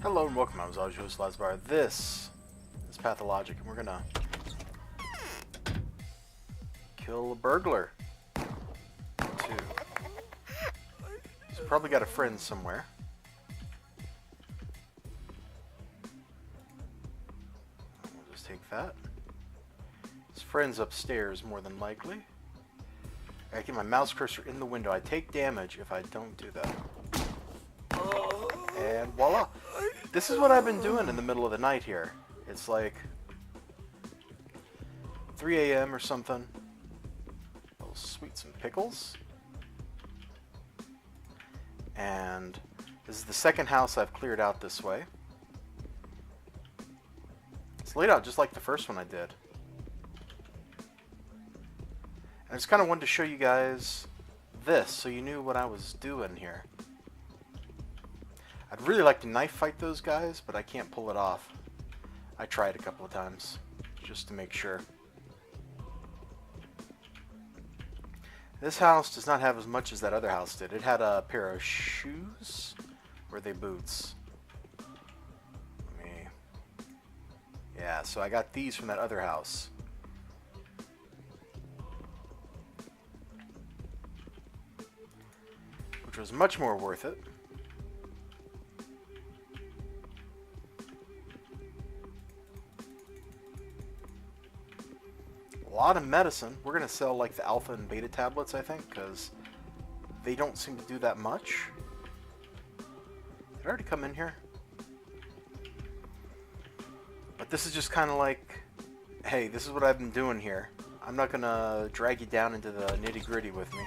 Hello and welcome, I'm elizibar. This is Pathologic, and we're gonna kill a burglar. Two. He's probably got a friend somewhere. We'll just take that. His friend's upstairs, more than likely. I keep my mouse cursor in the window. I take damage if I don't do that. And voila! This is what I've been doing in the middle of the night here. It's like 3 a.m. or something. Oh, sweet, some pickles. And this is the second house I've cleared out this way. It's laid out just like the first one I did. I just kind of wanted to show you guys this so you knew what I was doing here. I'd really like to knife fight those guys, but I can't pull it off. I tried a couple of times just to make sure. This house does not have as much as that other house did. It had a pair of shoes. Or were they boots? Yeah, so I got these from that other house. Which was much more worth it. A lot of medicine. We're going to sell like the alpha and beta tablets, I think, because they don't seem to do that much. Did I already come in here? But this is just kind of like, hey, this is what I've been doing here. I'm not going to drag you down into the nitty-gritty with me.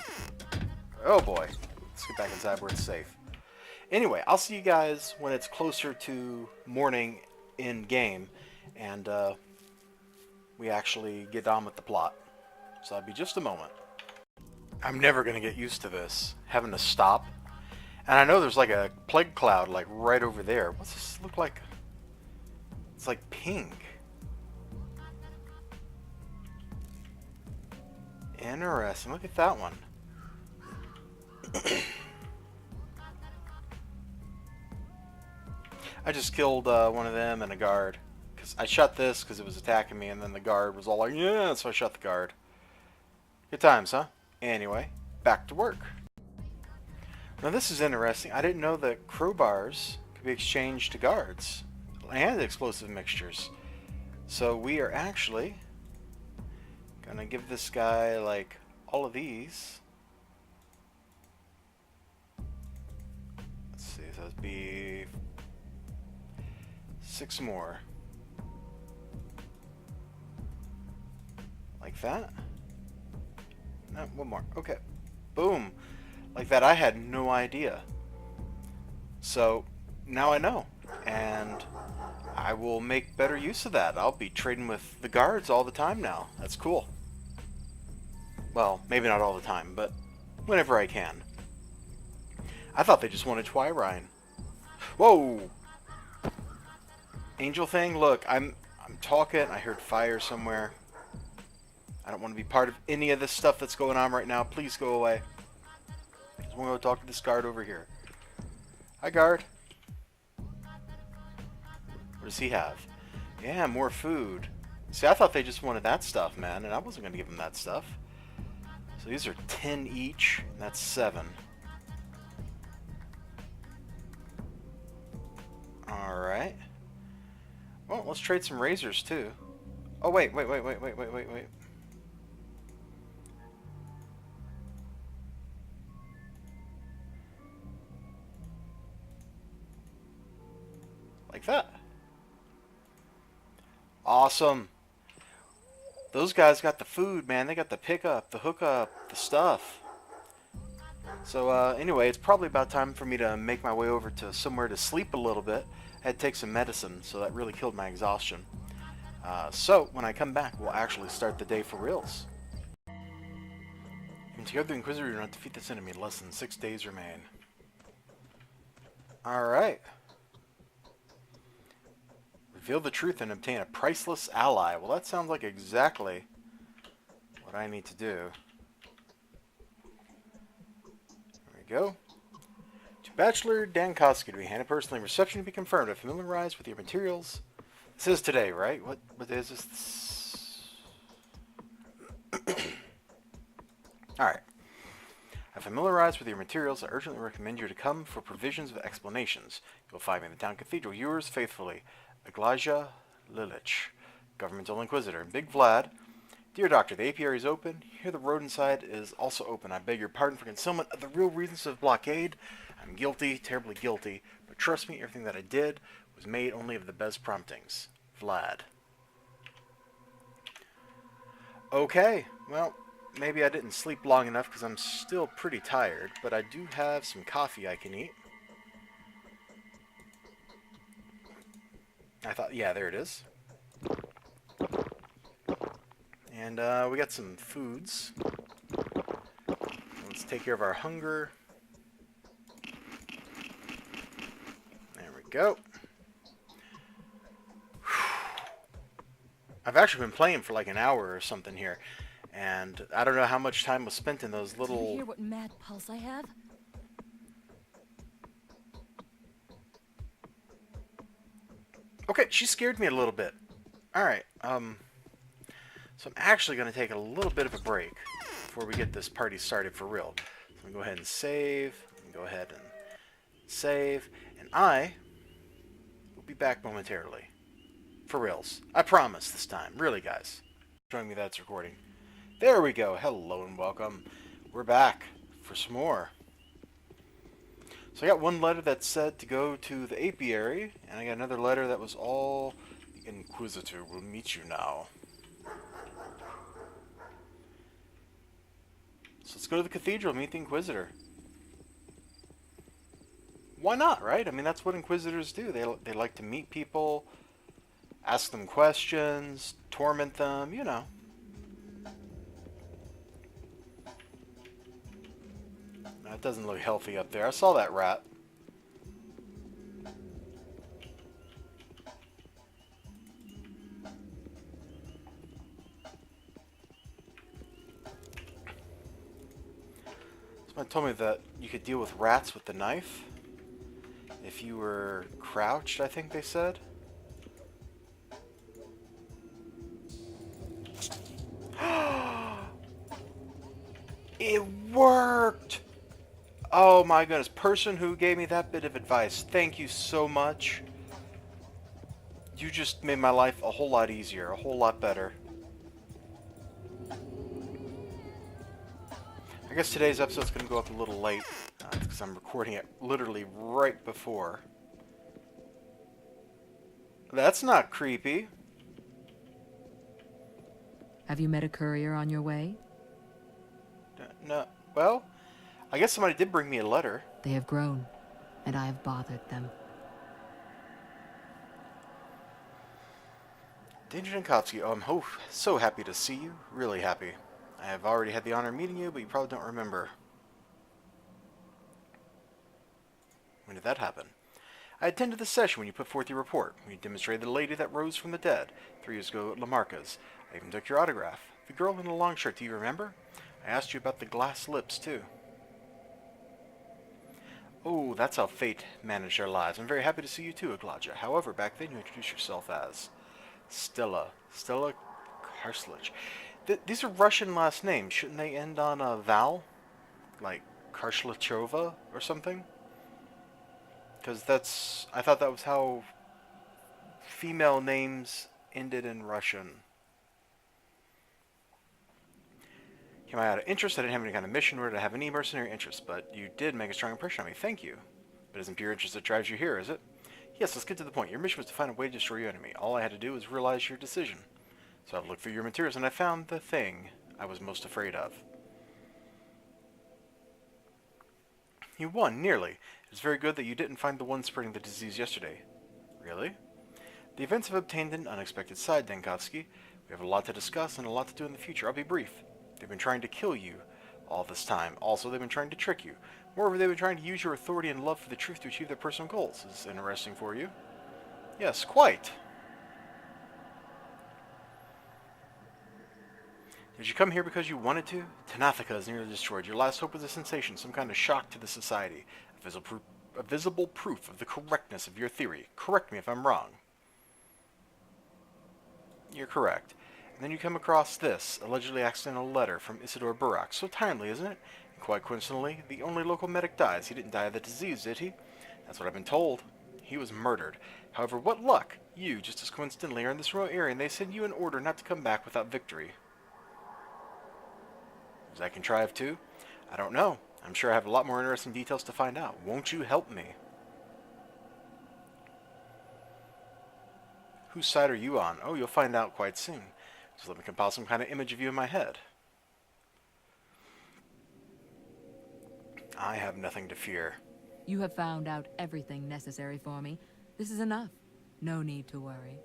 Oh boy. Let's get back inside where it's safe. Anyway, I'll see you guys when it's closer to morning in game. And, we actually get on with the plot. So that'll be just a moment. I'm never going to get used to this, having to stop. And I know there's like a plague cloud like right over there. What's this look like? It's like pink. Interesting. Look at that one. I just killed one of them and a guard. I shot this because it was attacking me, and then the guard was all like, yeah, so I shot the guard. Good times, huh? Anyway, back to work. Now this is interesting. I didn't know that crowbars could be exchanged to guards and explosive mixtures. So we are actually gonna give this guy like all of these. Let's see, so that'd be 6 more. Like that? No, one more. Okay. Boom. Like that. I had no idea. So, now I know. And I will make better use of that. I'll be trading with the guards all the time now. That's cool. Well, maybe not all the time, but whenever I can. I thought they just wanted Twyrine. Whoa! Angel thing? Look, I'm talking. I heard fire somewhere. I don't want to be part of any of this stuff that's going on right now. Please go away. I just want to go talk to this guard over here. Hi, guard. What does he have? Yeah, more food. See, I thought they just wanted that stuff, man, and I wasn't going to give them that stuff. So these are 10 each, and that's 7. Alright. Well, let's trade some razors, too. Oh, wait. Like that. Awesome. Those guys got the food, man. They got the pickup, the hookup, the stuff. So anyway, it's probably about time for me to make my way over to somewhere to sleep a little bit. I had to take some medicine, so that really killed my exhaustion. So when I come back, we'll actually start the day for reals. And together the Inquisitor do not defeat this enemy. Less than 6 days remain. Alright. Reveal the truth and obtain a priceless ally. Well, that sounds like exactly what I need to do. There we go. To Bachelor Dankowski to be handed personally. Reception to be confirmed. I familiarize with your materials. This is today, right? What is this? Alright. I familiarized with your materials. I urgently recommend you to come for provisions of explanations. You'll find me in the town cathedral. Yours faithfully, Aglaja Lilich, Governmental Inquisitor. Big Vlad. Dear Doctor, the apiary is open. Here the road inside is also open. I beg your pardon for concealment of the real reasons of blockade. I'm guilty, terribly guilty, but trust me, everything that I did was made only of the best promptings. Vlad. Okay, well, maybe I didn't sleep long enough because I'm still pretty tired, but I do have some coffee I can eat. I thought, yeah, there it is. And we got some foods. Let's take care of our hunger. There we go. I've actually been playing for like an hour or something here. And I don't know how much time was spent in those little... Do you hear what mad pulse I have? Okay, she scared me a little bit. Alright, so I'm actually going to take a little bit of a break before we get this party started for real. So I'm going to go ahead and save. Go ahead and save. And I will be back momentarily. For reals. I promise this time. Really, guys. Showing me that's recording. There we go. Hello and welcome. We're back for some more. So I got one letter that said to go to the apiary, and I got another letter that was all the Inquisitor will meet you now. So let's go to the cathedral, meet the Inquisitor. Why not, right? I mean, that's what Inquisitors do. They like to meet people, ask them questions, torment them, you know. That doesn't look healthy up there. I saw that rat. Someone told me that you could deal with rats with the knife if you were crouched, I think they said. It worked! Oh my goodness, person who gave me that bit of advice, thank you so much. You just made my life a whole lot easier, a whole lot better. I guess today's episode's going to go up a little late, because I'm recording it literally right before. That's not creepy. Have you met a courier on your way? No, well, I guess somebody did bring me a letter. They have grown, and I have bothered them. Danger Dankowski, I'm so happy to see you. Really happy. I have already had the honor of meeting you, but you probably don't remember. When did that happen? I attended the session when you put forth your report. When you demonstrated the lady that rose from the dead 3 years ago at Lamarca's. I even took your autograph. The girl in the long shirt, do you remember? I asked you about the glass lips, too. Oh, that's how fate managed our lives. I'm very happy to see you too, Aglaja. However, back then you introduced yourself as Stella Karslich. These are Russian last names. Shouldn't they end on a vowel? Like Karslachova or something? Because I thought that was how female names ended in Russian. Came out of interest. I didn't have any kind of mission, nor did I have any mercenary interest, but you did make a strong impression on me. Thank you. But isn't pure interest that drives you here, is it? Yes, let's get to the point. Your mission was to find a way to destroy your enemy. All I had to do was realize your decision. So I've looked through your materials, and I found the thing I was most afraid of. You won, nearly. It's very good that you didn't find the one spreading the disease yesterday. Really? The events have obtained an unexpected side, Dankowski. We have a lot to discuss and a lot to do in the future. I'll be brief. They've been trying to kill you all this time. Also, they've been trying to trick you. Moreover, they've been trying to use your authority and love for the truth to achieve their personal goals. Is this interesting for you? Yes, quite. Did you come here because you wanted to? Tanathika is nearly destroyed. Your last hope was a sensation, some kind of shock to the society. A a visible proof of the correctness of your theory. Correct me if I'm wrong. You're correct. And then you come across this, allegedly accidental letter from Isidore Burak. So timely, isn't it? And quite coincidentally, the only local medic dies. He didn't die of the disease, did he? That's what I've been told. He was murdered. However, what luck! You, just as coincidentally, are in this remote area, and they send you an order not to come back without victory. Was that contrived too? I don't know. I'm sure I have a lot more interesting details to find out. Won't you help me? Whose side are you on? Oh, you'll find out quite soon. Just let me compile some kind of image of you in my head. I have nothing to fear. You have found out everything necessary for me. This is enough. No need to worry.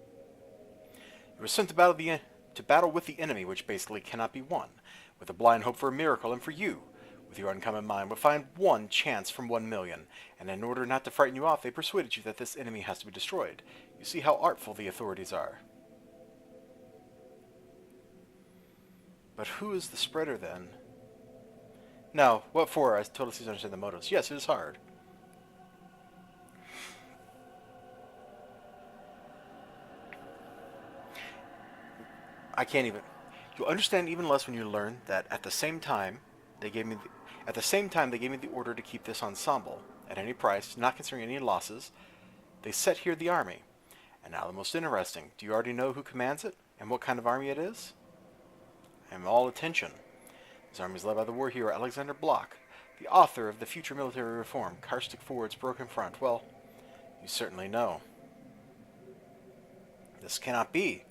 You were sent to battle with the enemy, which basically cannot be won, with a blind hope for a miracle, and for you, with your uncommon mind, would find one chance from 1,000,000, and in order not to frighten you off, they persuaded you that this enemy has to be destroyed. You see how artful the authorities are. But who is the spreader, then? No, what for? I totally understand the motives. Yes, it is hard. I can't even... You'll understand even less when you learn that at the same time, they gave me the order to keep this ensemble, at any price, not considering any losses. They set here the army. And now the most interesting. Do you already know who commands it, and what kind of army it is? I am all attention. This army is led by the war hero Alexander Block, the author of the future military reform, Caustic Forward's Broken Front. Well, you certainly know. This cannot be.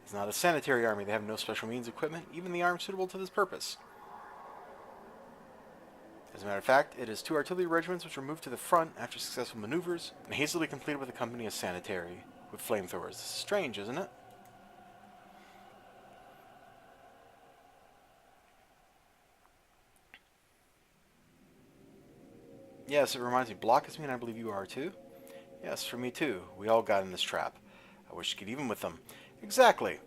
It's not a sanitary army. They have no special means, equipment, even the arms suitable to this purpose. As a matter of fact, it is 2 artillery regiments which were moved to the front after successful maneuvers and hastily completed with a company of sanitary with flamethrowers. This is strange, isn't it? Yes, it reminds me. Block is me, and I believe you are too. Yes, for me too. We all got in this trap. I wish to get even with them. Exactly.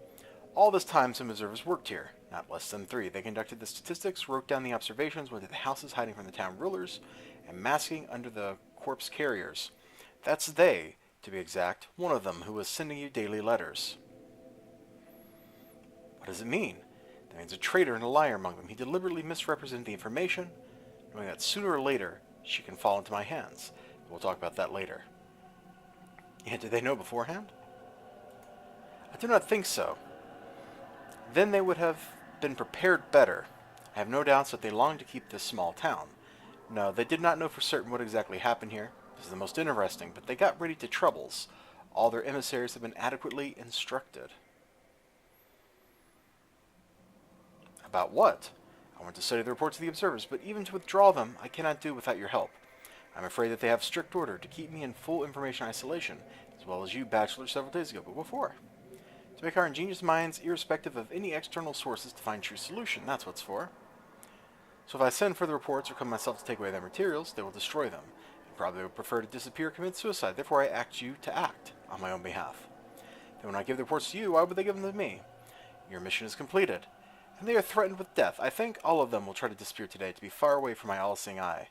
All this time, some observers worked here. Not less than 3. They conducted the statistics, wrote down the observations, went to the houses hiding from the town rulers, and masking under the corpse carriers. That's they, to be exact, one of them who was sending you daily letters. What does it mean? That means a traitor and a liar among them. He deliberately misrepresented the information, knowing that sooner or later she can fall into my hands. We'll talk about that later. Yeah, did they know beforehand? I do not think so. Then they would have been prepared better. I have no doubts that they longed to keep this small town. No, they did not know for certain what exactly happened here. This is the most interesting, but they got ready to troubles. All their emissaries have been adequately instructed. About what? I want to study the reports of the observers, but even to withdraw them, I cannot do without your help. I'm afraid that they have strict order to keep me in full information isolation, as well as you, Bachelor, several days ago. But what for? To make our ingenious minds irrespective of any external sources to find true solution. That's what's for. So if I send for the reports or come myself to take away their materials, they will destroy them. And probably would prefer to disappear or commit suicide. Therefore I ask you to act on my own behalf. Then when I give the reports to you, why would they give them to me? Your mission is completed. And they are threatened with death. I think all of them will try to disappear today to be far away from my all-seeing eye.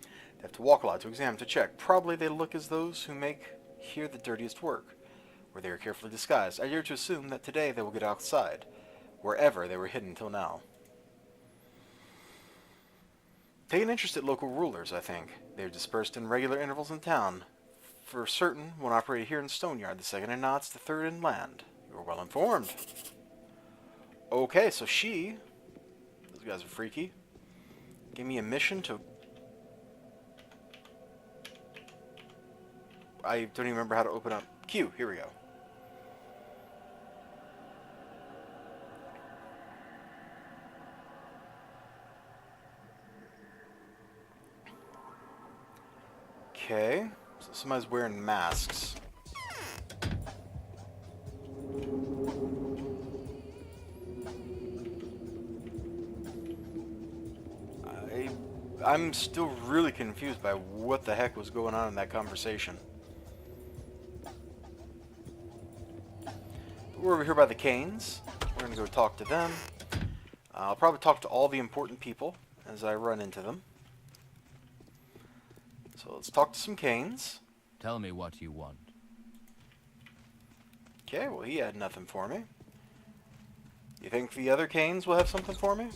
They have to walk a lot to examine, to check. Probably they look as those who make here the dirtiest work, where they are carefully disguised. I dare to assume that today they will get outside, wherever they were hidden till now. Take an interest at local rulers, I think. They are dispersed in regular intervals in town. For certain, one operated here in Stoneyard, the second in Knots, the third in Land. You are well informed. Okay, so those guys are freaky, gave me a mission to... I don't even remember how to open up Q. Here we go. Okay, so somebody's wearing masks. I'm still really confused by what the heck was going on in that conversation. We're over here by the Canes. We're going to go talk to them. I'll probably talk to all the important people as I run into them. So let's talk to some Canes. Tell me what you want. Okay, well, he had nothing for me. You think the other Canes will have something for me?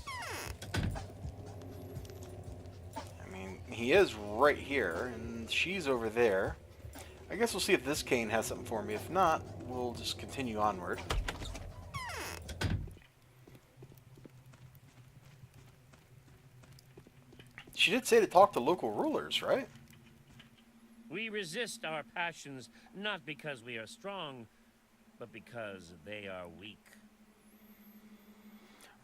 I mean, he is right here, and she's over there. I guess we'll see if this Cane has something for me. If not, we'll just continue onward. She did say to talk to local rulers, right? We resist our passions not because we are strong, but because they are weak.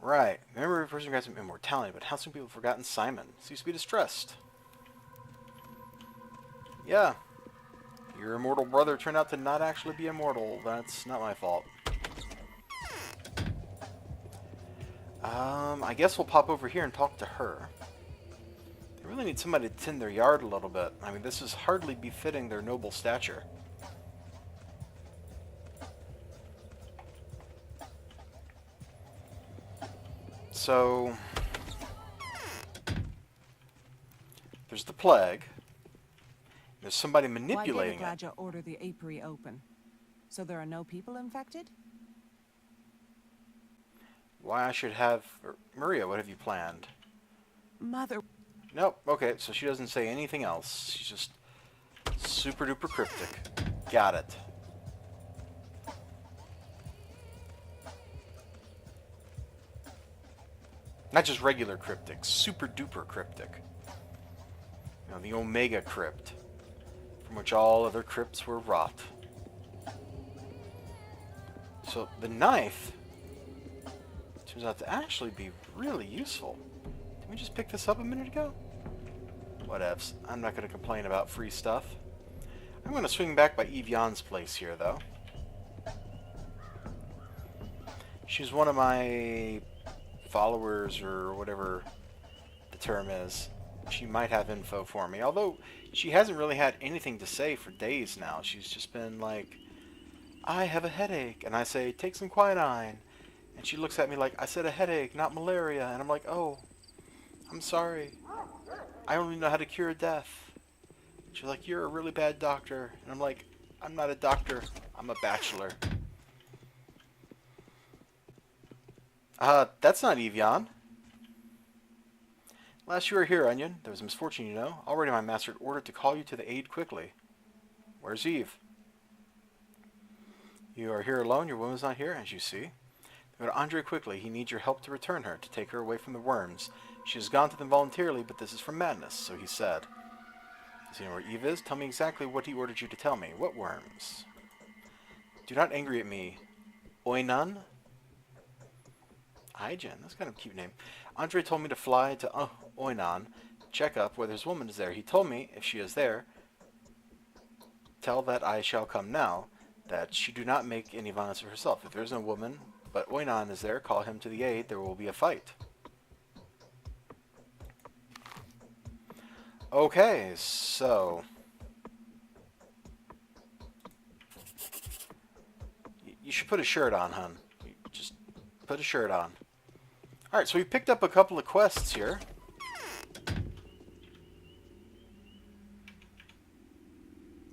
Right. Remember, a person grants some immortality, but how soon people have forgotten Simon? Seems to be distressed. Yeah. Your immortal brother turned out to not actually be immortal. That's not my fault. I guess we'll pop over here and talk to her. They really need somebody to tend their yard a little bit. I mean, this is hardly befitting their noble stature. So, there's the plague. There's somebody manipulating Why it. did Raja order the apiary open? So there are no people infected? Why I should have... Maria, what have you planned? Mother... Nope, okay, so she doesn't say anything else. She's just super duper cryptic. Got it. Not just regular cryptic, super duper cryptic. You know, the Omega crypt, from which all other crypts were wrought. So the knife turns out to actually be really useful. Didn't we just pick this up a minute ago? Whatevs. I'm not going to complain about free stuff. I'm going to swing back by Evian's place here, though. She's one of my followers, or whatever the term is. She might have info for me. Although, she hasn't really had anything to say for days now. She's just been like, I have a headache. And I say, take some quinine. And she looks at me like, I said a headache, not malaria. And I'm like, oh, I'm sorry. I only know how to cure death. She's like, you're a really bad doctor. And I'm like, I'm not a doctor. I'm a bachelor. That's not Evian. Last you were here, Onion, there was a misfortune, you know. Already my master had ordered to call you to the aid quickly. Where's Eve? You are here alone. Your woman's not here, as you see. Go to Andre quickly. He needs your help to return her, to take her away from the worms. She has gone to them voluntarily, but this is from madness, so he said. Does he know where Eve is? Tell me exactly what he ordered you to tell me. What worms? Do not angry at me. Oinan? Ijen, that's kind of a cute name. Andre told me to fly to Oinan, check up whether his woman is there. He told me, if she is there, tell that I shall come now, that she do not make any violence of herself. If there is no woman, but Oinan is there, call him to the aid. There will be a fight. Okay, so... You should put a shirt on, hun. Just put a shirt on. Alright, so we picked up a couple of quests here.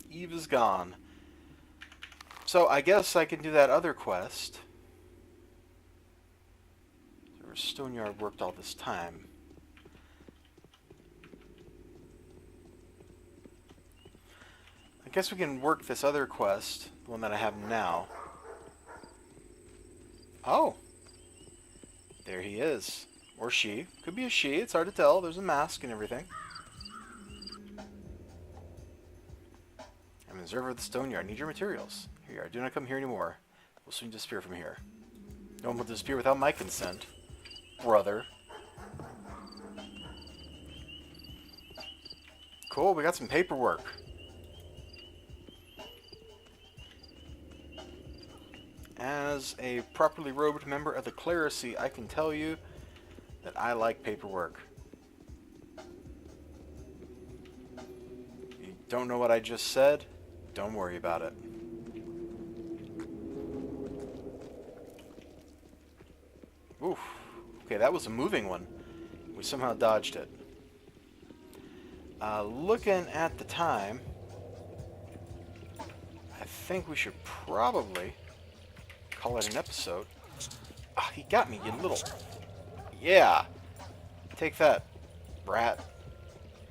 Eve is gone. So I guess I can do that other quest. Stoneyard worked all this time. I guess we can work this other quest, the one that I have now. Oh! There he is. Or she. Could be a she, it's hard to tell. There's a mask and everything. I'm an observer of the Stoneyard. Need your materials. Here you are. Do not come here anymore. We'll soon disappear from here. No one will disappear without my consent. Brother. Cool, we got some paperwork. As a properly robed member of the clerisy, I can tell you that I like paperwork. You don't know what I just said? Don't worry about it. Oof. Okay, that was a moving one. We somehow dodged it. Looking at the time, I think we should probably call it an episode. Ah, he got me, you little... Yeah! Take that, rat.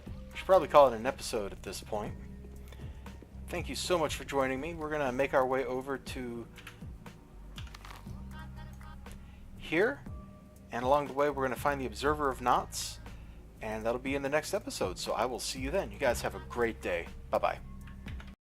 We should probably call it an episode at this point. Thank you so much for joining me. We're going to make our way over to here. And along the way, we're going to find the Observer of Knots. And that'll be in the next episode. So I will see you then. You guys have a great day. Bye-bye.